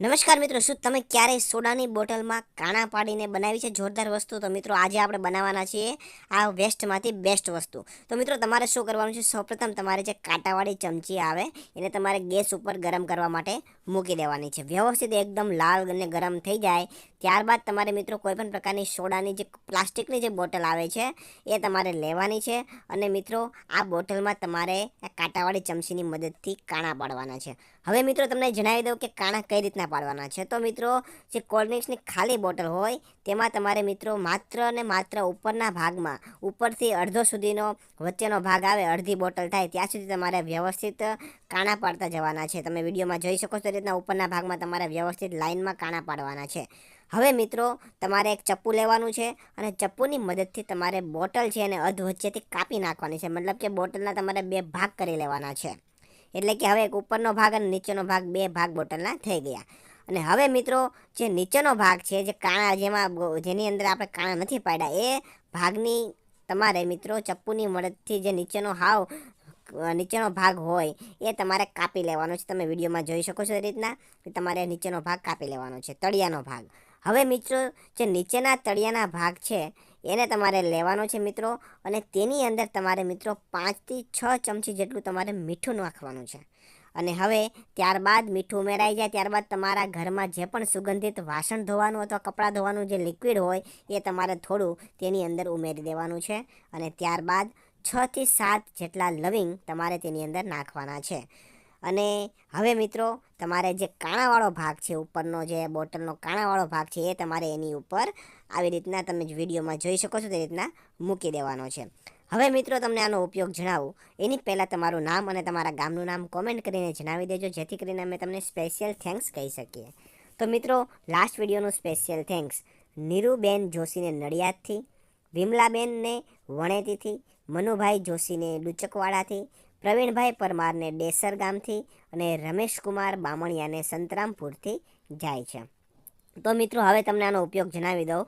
નમસ્કાર મિત્રો, શું તમે ક્યારેય સોડાની બોટલમાં કાણા પાડીને બનાવી છે જોરદાર વસ્તુ? તો મિત્રો આજે આપણે બનાવવાના છીએ આ વેસ્ટમાંથી બેસ્ટ વસ્તુ. તો મિત્રો તમારે શું કરવાનું છે, સૌપ્રથમ તમારે જે કાંટાવાળી ચમચી આવે એને તમારે ગેસ ઉપર ગરમ કરવા માટે મૂકી દેવાની છે. વ્યવસ્થિત એકદમ લાલ અને ગરમ થઈ જાય ત્યારબાદ તમારે મિત્રો કોઈપણ પ્રકારની સોડાની જે પ્લાસ્ટિકની જે બોટલ આવે છે એ તમારે લેવાની છે અને મિત્રો આ બોટલમાં તમારે કાંટાવાળી ચમચીની મદદથી કાણા પાડવાના છે. હવે મિત્રો તમને જણાવી દઉં કે કાણા કઈ રીતના પાડવાના છે. તો મિત્રો જે કોલ્ડ્રિંક્સની ખાલી બોટલ હોય તેમાં તમારે મિત્રો માત્ર ને માત્ર ઉપરના ભાગમાં, ઉપરથી અડધો સુધીનો વચ્ચેનો ભાગ આવે, અડધી બોટલ થાય ત્યાં સુધી તમારે વ્યવસ્થિત કાણા પાડતા જવાના છે. તમે વિડીયોમાં જોઈ શકો છો તે રીતના ઉપરના ભાગમાં તમારે વ્યવસ્થિત લાઇનમાં કાણા પાડવાના છે. હવે મિત્રો તમારે એક ચપ્પુ લેવાનું છે અને ચપ્પુની મદદથી તમારે બોટલ છે એને અધ વચ્ચેથી કાપી નાખવાની છે. મતલબ કે બોટલના તમારે બે ભાગ કરી લેવાના છે. એટલે કે હવે એક ઉપરનો ભાગ અને નીચેનો ભાગ, બે ભાગ બોટલના થઈ ગયા. અને હવે મિત્રો જે નીચેનો ભાગ છે, જે કાણા જેની અંદર આપણે કાણા નથી પાડ્યા, એ ભાગની તમારે મિત્રો ચપ્પુની મદદથી જે નીચેનો ભાગ હોય એ તમારે કાપી લેવાનો છે. તમે વિડીયોમાં જોઈ શકો છો એ રીતના તમારે નીચેનો ભાગ કાપી લેવાનો છે, તળિયાનો ભાગ. હવે મિત્રો જે નીચેના તળિયાના ભાગ છે એને તમારે લેવાનો છે મિત્રો, અને તેની અંદર તમારે મિત્રો 5 થી 6 ચમચી જેટલું તમારે મીઠું નાખવાનું છે. અને હવે ત્યારબાદ મીઠું ઉમેરાઈ જાય ત્યારબાદ તમારા ઘરમાં જે પણ સુગંધિત વાસણ ધોવાનું અથવા કપડાં ધોવાનું જે લિક્વિડ હોય એ તમારે થોડું તેની અંદર ઉમેરી દેવાનું છે. અને ત્યારબાદ 6 થી 7 જેટલા લવિંગ તમારે તેની અંદર નાખવાના છે. અને હવે મિત્રો તમારે જે કાણાવાળો ભાગ છે, ઉપરનો જે બોટલનો કાણાવાળો ભાગ છે, એ તમારે એની ઉપર આવી રીતના તમે વિડીયોમાં જોઈ શકો છો તે રીતના મૂકી દેવાનો છે. હવે મિત્રો તમને આનો ઉપયોગ જણાવું એની પહેલાં તમારું નામ અને તમારા ગામનું નામ કોમેન્ટ કરીને જણાવી દેજો, જેથી કરીને અમે તમને સ્પેશિયલ થેન્ક્સ કહી શકીએ. તો મિત્રો લાસ્ટ વિડીયોનું સ્પેશિયલ થેન્ક્સ નીરુબેન જોશીને નડિયાદથી, વિમલાબેનને વણેતીથી, મનુભાઈ જોશીને ડુચકવાડાથી, પ્રવીણભાઈ પરમારને ડેસર ગામથી અને રમેશકુમાર બામણિયાને સંતરામપુરથી જાય છે. તો મિત્રો હવે તમને આનો ઉપયોગ જણાવી દઉં.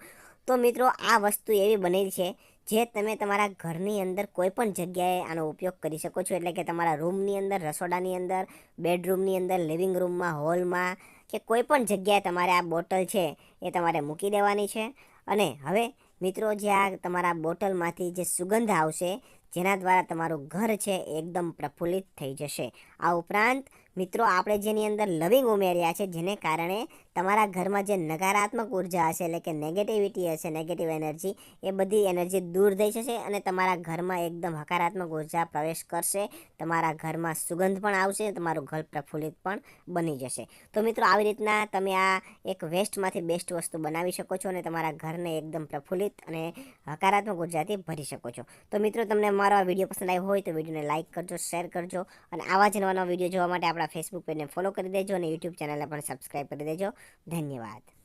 તો મિત્રો આ વસ્તુ એવી બનેલી છે જે તમે તમારા ઘરની અંદર કોઈ પણ જગ્યાએ આનો ઉપયોગ કરી શકો છો. એટલે કે તમારા રૂમની અંદર, રસોડાની અંદર, બેડરૂમની અંદર, લિવિંગ રૂમમાં, હોલમાં કે કોઈ પણ જગ્યાએ તમારે આ બોટલ છે એ તમારે મૂકી દેવાની છે. અને હવે મિત્રો જે આ તમારા બોટલમાંથી જે સુગંધ આવશે જેના દ્વારા તમારું ઘર છે એકદમ પ્રફુલ્લિત થઈ જશે. આ ઉપરાંત મિત્રો આપણે જેની અંદર લવિંગ ઉમેર્યા છે જેને કારણે તમારા ઘરમાં જે નકારાત્મક ઉર્જા હશે, એટલે કે નેગેટિવિટી હશે, નેગેટિવ એનર્જી, એ બધી એનર્જી દૂર થઈ જશે અને તમારા ઘરમાં એકદમ હકારાત્મક ઉર્જા પ્રવેશ કરશે. તમારા ઘરમાં સુગંધ પણ આવશે, તમારું ઘર પ્રફુલ્લિત પણ બની જશે. તો મિત્રો આવી રીતના તમે આ એક વેસ્ટમાંથી બેસ્ટ વસ્તુ બનાવી શકો છો અને તમારા ઘરને એકદમ પ્રફુલ્લિત અને હકારાત્મક ઉર્જાથી ભરી શકો છો. તો મિત્રો તમને મારો આ વિડીયો પસંદ આવ્યો હોય તો વિડીયોને લાઇક કરજો, શેર કરજો અને આવા જ નવા વિડીયો જોવા માટે આપણા ફેસબુક પેજને ફોલો કરી દેજો અને યુટ્યુબ ચેનલને પણ સબસ્ક્રાઈબ કરી દેજો. ધન્યવાદ.